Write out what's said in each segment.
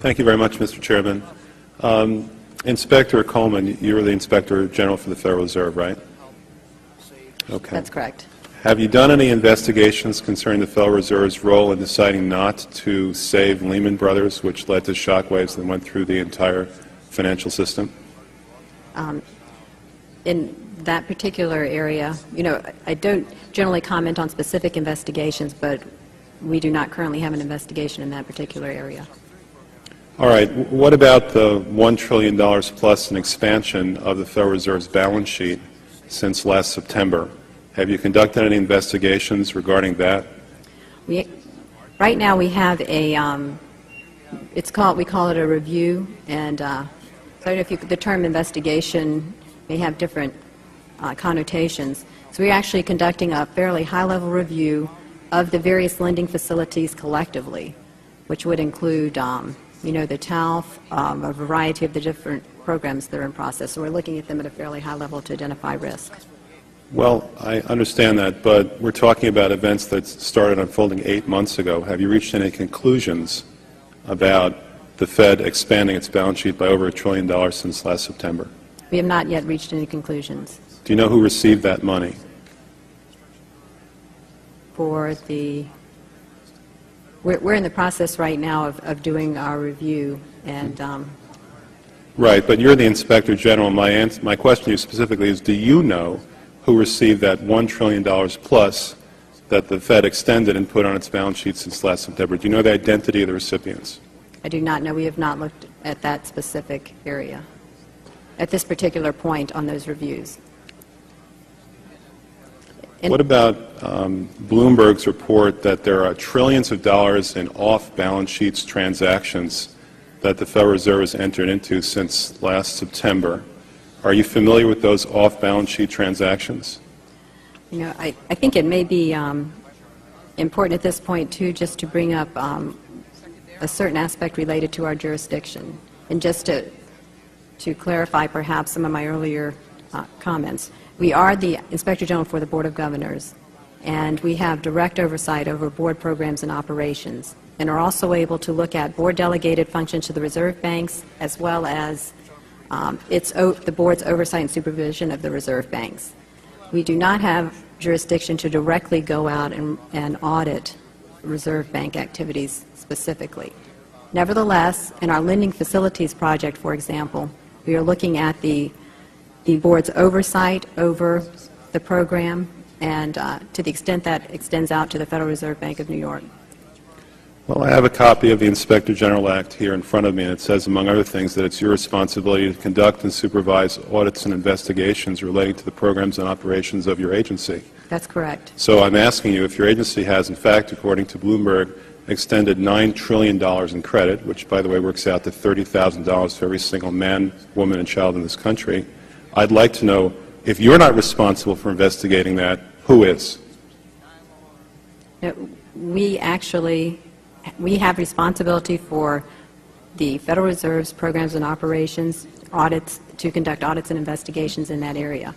Thank you very much, Mr. Chairman. Inspector Coleman, you are the Inspector General for the Federal Reserve, right? Okay. That's correct. Have you done any investigations concerning the Federal Reserve's role in deciding not to save Lehman Brothers, which led to shockwaves that went through the entire financial system? In that particular area, I don't generally comment on specific investigations, but we do not currently have an investigation in that particular area. All right. What about the $1 trillion plus in expansion of the Federal Reserve's balance sheet since last September? Have you conducted any investigations regarding that? Right now we have a, we call it a review, and so I don't know if the term investigation may have different connotations. So we're actually conducting a fairly high-level review of the various lending facilities collectively, which would include, the TALF, a variety of the different programs that are in process. So we're looking at them at a fairly high level to identify risk. Well, I understand that, but we're talking about events that started unfolding 8 months ago. Have you reached any conclusions about the Fed expanding its balance sheet by over $1 trillion since last September? We have not yet reached any conclusions. Do you know who received that money? For the, we're in the process right now of doing our review, and Right, but you're the Inspector General. My question to you specifically is, do you know who received that $1 trillion plus that the Fed extended and put on its balance sheet since last September? Do you know the identity of the recipients? I do not know. We have not looked at that specific area at this particular point on those reviews. What about Bloomberg's report that there are trillions of dollars in off-balance sheets transactions that the Federal Reserve has entered into since last September? Are you familiar with those off-balance sheet transactions? I think it may be important at this point, too, just to bring up a certain aspect related to our jurisdiction. And just to clarify perhaps some of my earlier comments, we are the Inspector General for the Board of Governors, and we have direct oversight over board programs and operations, and are also able to look at board-delegated functions to the reserve banks, as well as the board's oversight and supervision of the reserve banks. We do not have jurisdiction to directly go out and audit reserve bank activities specifically. Nevertheless, in our lending facilities project, for example, we are looking at the board's oversight over the program, and to the extent that extends out to the Federal Reserve Bank of New York. Well, I have a copy of the Inspector General Act here in front of me, and it says, among other things, that it's your responsibility to conduct and supervise audits and investigations relating to the programs and operations of your agency. That's correct. So I'm asking you if your agency has, in fact, according to Bloomberg, extended $9 trillion in credit, which, by the way, works out to $30,000 for every single man, woman, and child in this country. I'd like to know, if you're not responsible for investigating that, who is? We have responsibility for the Federal Reserve's programs and operations, audits, to conduct audits and investigations in that area.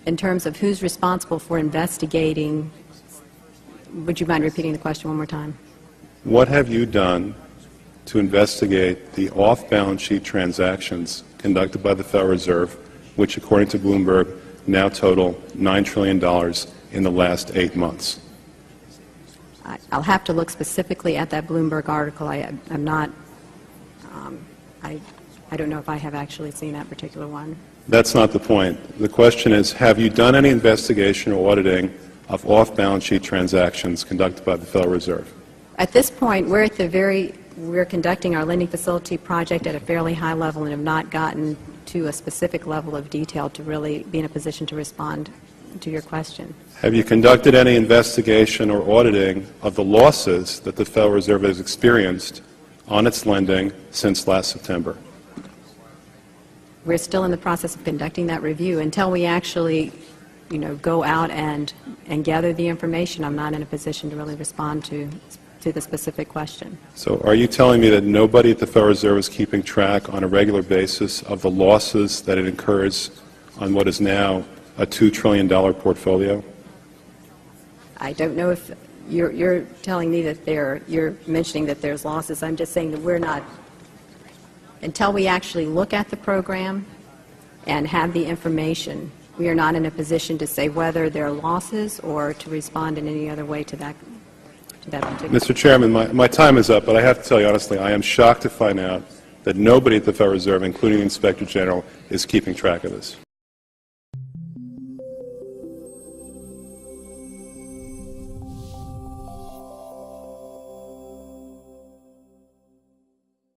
In terms of who's responsible for investigating, would you mind repeating the question one more time? What have you done to investigate the off-balance sheet transactions conducted by the Federal Reserve, which, according to Bloomberg, now total $9 trillion in the last 8 months? I'll have to look specifically at that Bloomberg article. I'm not, I don't know if I have actually seen that particular one. That's not the point. The question is, have you done any investigation or auditing of off-balance sheet transactions conducted by the Federal Reserve? At this point, we're conducting our lending facility project at a fairly high level and have not gotten to a specific level of detail to really be in a position to respond to your question. Have you conducted any investigation or auditing of the losses that the Federal Reserve has experienced on its lending since last September? We're still in the process of conducting that review. Until we actually, go out and gather the information, I'm not in a position to really respond to the specific question. So are you telling me that nobody at the Federal Reserve is keeping track on a regular basis of the losses that it incurs on what is now a $2 trillion portfolio? I don't know if you're telling me that you're mentioning that there's losses. I'm just saying that we're not, until we actually look at the program and have the information, we are not in a position to say whether there are losses or to respond in any other way to that particular. Mr. Chairman, my time is up, but I have to tell you honestly, I am shocked to find out that nobody at the Federal Reserve, including the Inspector General, is keeping track of this.